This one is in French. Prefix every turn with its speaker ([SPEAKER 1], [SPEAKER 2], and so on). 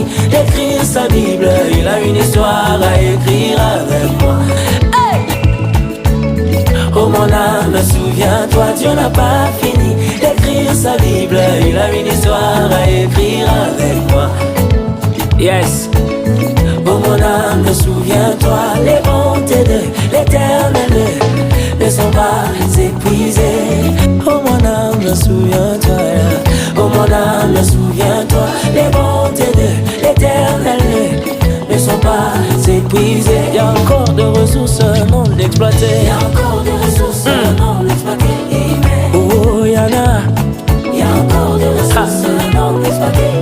[SPEAKER 1] fini d'écrire sa Bible. Il a une histoire à écrire avec moi. Oh mon âme, souviens-toi, Dieu n'a pas fini d'écrire sa Bible. Il a une histoire à écrire avec moi. Yes. Oh mon âme, souviens-toi, les bontés de l'Éternel ne sont pas épuisées. Oh mon âme, souviens-toi. Oh mon âme, souviens-toi, les bontés de l'Éternel ne sont pas épuisées. Il y a encore de ressources non exploitées. Il y a encore de ressources non exploitées. Oh, il y en a. Il y a encore de ressources non exploitées.